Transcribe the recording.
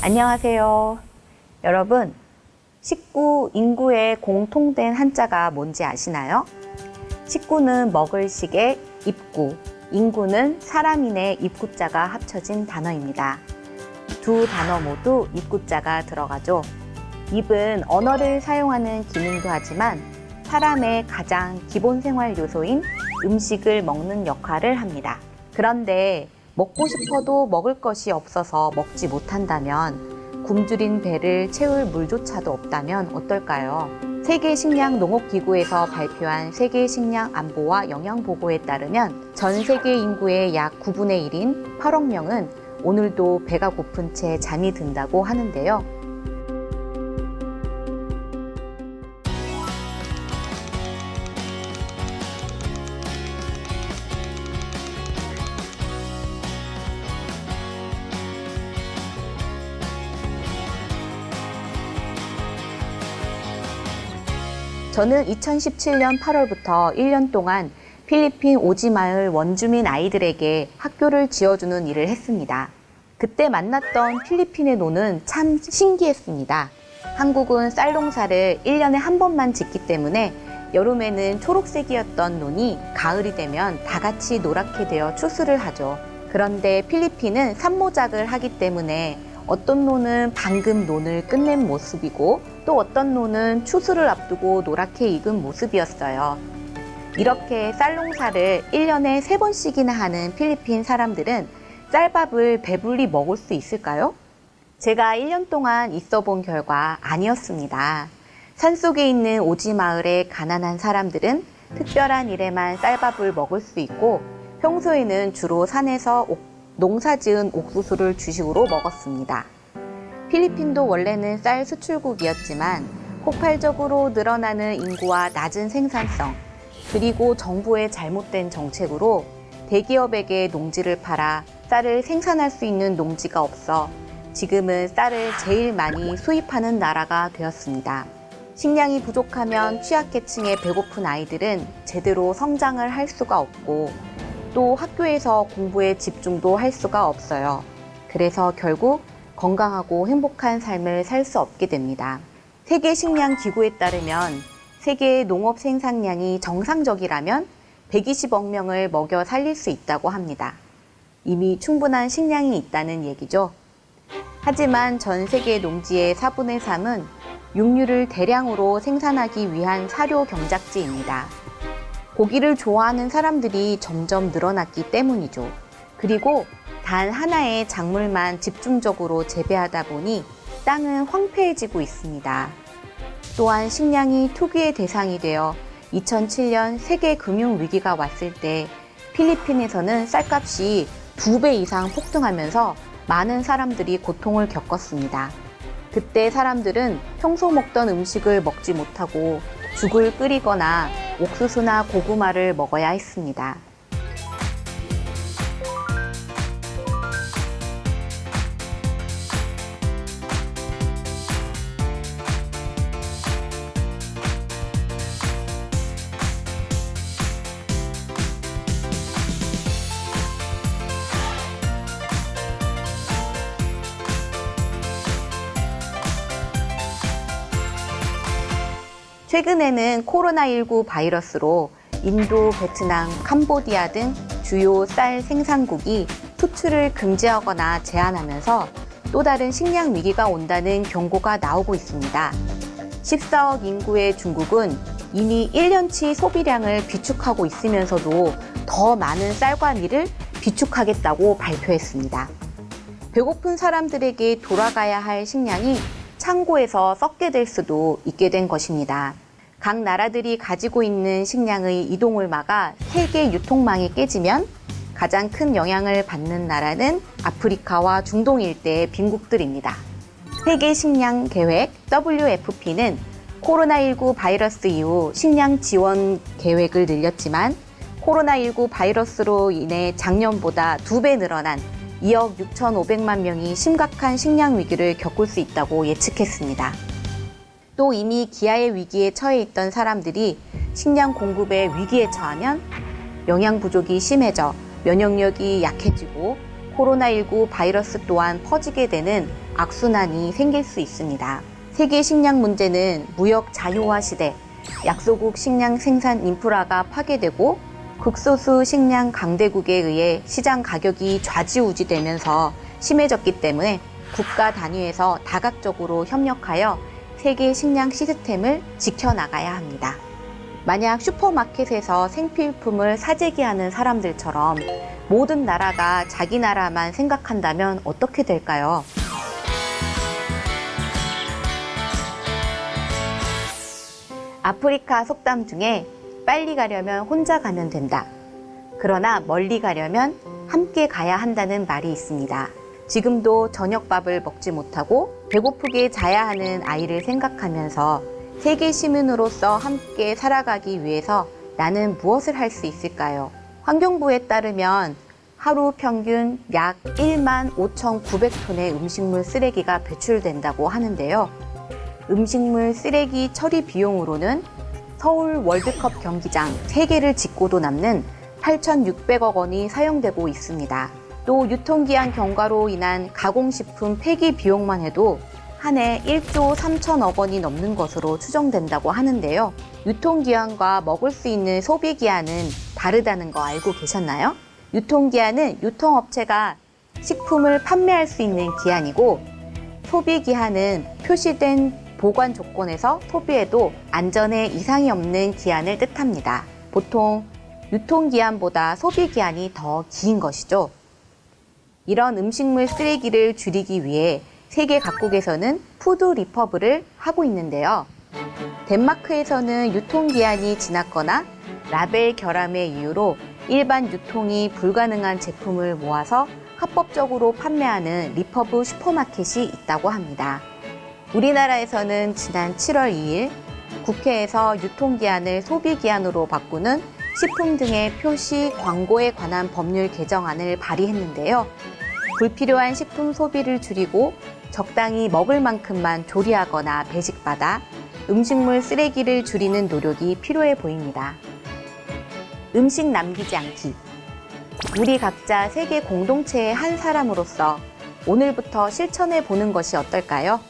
안녕하세요. 여러분, 식구, 인구의 공통된 한자가 뭔지 아시나요? 식구는 먹을 식의 입구, 인구는 사람인의 입구자가 합쳐진 단어입니다. 두 단어 모두 입구자가 들어가죠. 입은 언어를 사용하는 기능도 하지만 사람의 가장 기본 생활 요소인 음식을 먹는 역할을 합니다. 그런데 먹고 싶어도 먹을 것이 없어서 먹지 못한다면, 굶주린 배를 채울 물조차도 없다면 어떨까요? 세계식량농업기구에서 발표한 세계식량안보와 영양보고에 따르면 전 세계 인구의 약 9분의 1인 8억 명은 오늘도 배가 고픈 채 잠이 든다고 하는데요. 저는 2017년 8월부터 1년 동안 필리핀 오지마을 원주민 아이들에게 학교를 지어주는 일을 했습니다. 그때 만났던 필리핀의 노는 참 신기했습니다. 한국은 쌀 농사를 1년에 한 번만 짓기 때문에 여름에는 초록색이었던 논이 가을이 되면 다 같이 노랗게 되어 추수를 하죠. 그런데 필리핀은 산모작을 하기 때문에 어떤 노는 방금 논을 끝낸 모습이고 또 어떤 노는 추수를 앞두고 노랗게 익은 모습이었어요. 이렇게 쌀 농사를 1년에 3번씩이나 하는 필리핀 사람들은 쌀밥을 배불리 먹을 수 있을까요? 제가 1년 동안 있어 본 결과 아니었습니다. 산속에 있는 오지마을의 가난한 사람들은 특별한 일에만 쌀밥을 먹을 수 있고 평소에는 주로 산에서 농사지은 옥수수를 주식으로 먹었습니다. 필리핀도 원래는 쌀 수출국이었지만 폭발적으로 늘어나는 인구와 낮은 생산성, 그리고 정부의 잘못된 정책으로 대기업에게 농지를 팔아 쌀을 생산할 수 있는 농지가 없어 지금은 쌀을 제일 많이 수입하는 나라가 되었습니다. 식량이 부족하면 취약계층의 배고픈 아이들은 제대로 성장을 할 수가 없고 또 학교에서 공부에 집중도 할 수가 없어요. 그래서 결국 건강하고 행복한 삶을 살 수 없게 됩니다. 세계식량기구에 따르면 세계의 농업 생산량이 정상적이라면 120억 명을 먹여 살릴 수 있다고 합니다. 이미 충분한 식량이 있다는 얘기죠. 하지만 전 세계 농지의 4분의 3은 육류를 대량으로 생산하기 위한 사료 경작지입니다. 고기를 좋아하는 사람들이 점점 늘어났기 때문이죠. 그리고 단 하나의 작물만 집중적으로 재배하다 보니 땅은 황폐해지고 있습니다. 또한 식량이 투기의 대상이 되어 2007년 세계 금융위기가 왔을 때 필리핀에서는 쌀값이 2배 이상 폭등하면서 많은 사람들이 고통을 겪었습니다. 그때 사람들은 평소 먹던 음식을 먹지 못하고 죽을 끓이거나 옥수수나 고구마를 먹어야 했습니다. 최근에는 코로나19 바이러스로 인도, 베트남, 캄보디아 등 주요 쌀 생산국이 수출을 금지하거나 제한하면서 또 다른 식량 위기가 온다는 경고가 나오고 있습니다. 14억 인구의 중국은 이미 1년치 소비량을 비축하고 있으면서도 더 많은 쌀과 밀을 비축하겠다고 발표했습니다. 배고픈 사람들에게 돌아가야 할 식량이 창고에서 썩게 될 수도 있게 된 것입니다. 각 나라들이 가지고 있는 식량의 이동을 막아 세계 유통망이 깨지면 가장 큰 영향을 받는 나라는 아프리카와 중동 일대의 빈국들입니다. 세계식량계획 WFP는 코로나19 바이러스 이후 식량 지원 계획을 늘렸지만 코로나19 바이러스로 인해 작년보다 2배 늘어난 2억 6,500만 명이 심각한 식량 위기를 겪을 수 있다고 예측했습니다. 또 이미 기아의 위기에 처해 있던 사람들이 식량 공급의 위기에 처하면 영양 부족이 심해져 면역력이 약해지고 코로나19 바이러스 또한 퍼지게 되는 악순환이 생길 수 있습니다. 세계 식량 문제는 무역 자유화 시대, 약소국 식량 생산 인프라가 파괴되고 극소수 식량 강대국에 의해 시장 가격이 좌지우지되면서 심해졌기 때문에 국가 단위에서 다각적으로 협력하여 세계 식량 시스템을 지켜나가야 합니다. 만약 슈퍼마켓에서 생필품을 사재기하는 사람들처럼 모든 나라가 자기 나라만 생각한다면 어떻게 될까요? 아프리카 속담 중에 빨리 가려면 혼자 가면 된다. 그러나 멀리 가려면 함께 가야 한다는 말이 있습니다. 지금도 저녁밥을 먹지 못하고 배고프게 자야 하는 아이를 생각하면서 세계 시민으로서 함께 살아가기 위해서 나는 무엇을 할 수 있을까요? 환경부에 따르면 하루 평균 약 15,900톤의 음식물 쓰레기가 배출된다고 하는데요. 음식물 쓰레기 처리 비용으로는 서울 월드컵 경기장 3개를 짓고도 남는 8,600억 원이 사용되고 있습니다. 또 유통기한 경과로 인한 가공식품 폐기 비용만 해도 한 해 1조 3천억 원이 넘는 것으로 추정된다고 하는데요. 유통기한과 먹을 수 있는 소비기한은 다르다는 거 알고 계셨나요? 유통기한은 유통업체가 식품을 판매할 수 있는 기한이고, 소비기한은 표시된 보관 조건에서 소비해도 안전에 이상이 없는 기한을 뜻합니다. 보통 유통기한보다 소비기한이 더 긴 것이죠. 이런 음식물 쓰레기를 줄이기 위해 세계 각국에서는 푸드 리퍼블을 하고 있는데요. 덴마크에서는 유통기한이 지났거나 라벨 결함의 이유로 일반 유통이 불가능한 제품을 모아서 합법적으로 판매하는 리퍼브 슈퍼마켓이 있다고 합니다. 우리나라에서는 지난 7월 2일 국회에서 유통기한을 소비기한으로 바꾸는 식품 등의 표시 광고에 관한 법률 개정안을 발의했는데요. 불필요한 식품 소비를 줄이고 적당히 먹을 만큼만 조리하거나 배식받아 음식물 쓰레기를 줄이는 노력이 필요해 보입니다. 음식 남기지 않기. 우리 각자 세계 공동체의 한 사람으로서 오늘부터 실천해 보는 것이 어떨까요?